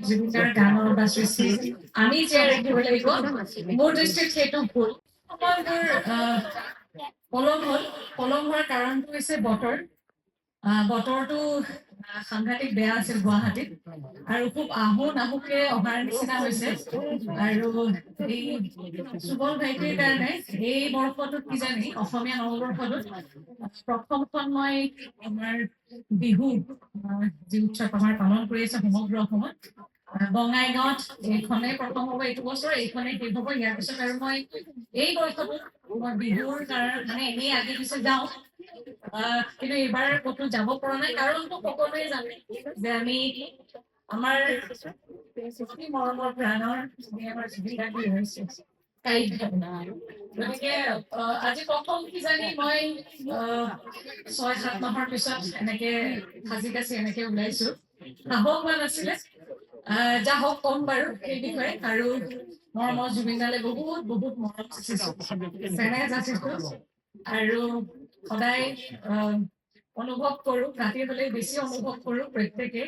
জুবিনৰ গানৰ বা সৃষ্টি আমি জীয়াই ৰাখিব লাগিব। মোৰ দৃষ্টিত সেইটো ভুল। সময়বোৰ পলম হোৱাৰ কাৰণটো হৈছে বতৰ। বতৰটো সাংঘাতিক বেয়া আছিল গুৱাহাটীত আৰু খুব নাহুকে অহাৰ নিচিনা হৈছে। আৰু এই সুবল ভাইটিৰ কাৰণে এই বৰ্ষটোত কিজানি অসমীয়া নৱবৰ্ষটোত প্ৰথমখন মই আমাৰ বিহু যি উৎসৱ আমাৰ পালন কৰি আছে সমগ্ৰ অসমত বঙাইগাঁৱত এইখনে প্ৰথম হ'ব এইটো বছৰ, এইখনে শেষ হ'ব। ইয়াৰ পিছত আৰু মই এই বৰ্ষটোত মই বিহুৰ কাৰণে এনেই আগে পিছে যাওঁ। কিন্তু এইবাৰ ক'তো যাব পৰা নাই, কাৰণটো সকলোৱে জানে যে আমি আমাৰ মৰমৰ প্ৰাণৰ আমাৰ জীৱিকাটো হৈছে গতিকে আজি প্ৰথম কিজানি মই 6-7 মাহৰ পিছত এনেকে সাজি কাচি এনেকে ওলাইছো। সাহস হোৱা নাছিলে। যা হওক কম বাৰু সেই বিষয়ে। আৰু মৰমৰ জুবিন দালে বহুত মৰম যাচিছো, চেনেহ যাচিছো আৰু সদায় অনুভৱ কৰো, ৰাতি হলে বেছি অনুভৱ কৰো। প্ৰত্যেকে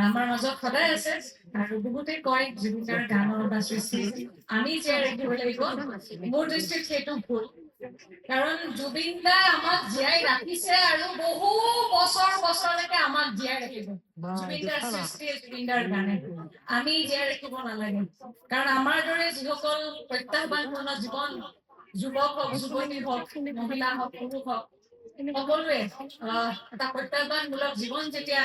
আমাৰ মাজত সদায় আছে। আৰু বহুতে কয় জুবিনৰ গানৰ বা সৃষ্টি আমি জীয়াই ৰাখিব লাগিব। মোৰ দৃষ্টিত সেইটো ভুল, কাৰণ জুবিন দা আমাক জীয়াই ৰাখিছে আৰু বহু বছৰলৈকে আমাক জীয়াই ৰাখিব। জুবিন দাৰ সৃষ্টি, জুবিন দাৰ গানে আমি জীয়াই ৰাখিব নালাগে। কাৰণ আমাৰ দৰে যিসকল প্ৰত্যাহ্বানপূৰ্ণ জীৱন, যুৱক হওক, যুৱতী হওক, মহিলা হওক, পুৰুষ হওক, সকলোৱে এটা প্ৰত্যাহ্বানমূলক জীৱন যেতিয়া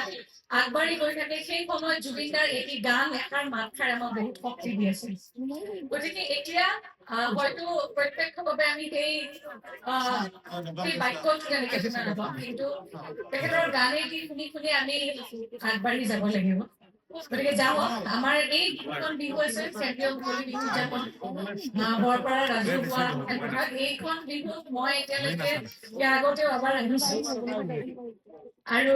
আগবাঢ়ি গৈ থাকে, সেই সময়ত জুবিন দাৰ এটি গান, এষাৰ মাতষাৰ আমাক বহুত শক্তি দি আছে। গতিকে এতিয়া হয়তো প্ৰত্যক্ষভাৱে আমি সেই বাক্যটো তেনেকে শুনা নাপাওঁ, কিন্তু তেখেতৰ গানেদি শুনি আমি আগবাঢ়ি যাব লাগিব। গতিকে যাওঁ, আমাৰ এই দুখন বিহু আছে, চেন্ট্ৰিয় মুকলি বিহু উদযাপন বৰপাৰা ৰাজহুৱা খেলপথাৰত। এইখন বিহুত মই এতিয়ালৈকে ইয়াৰ আগতেও এবাৰ আহিছো আৰু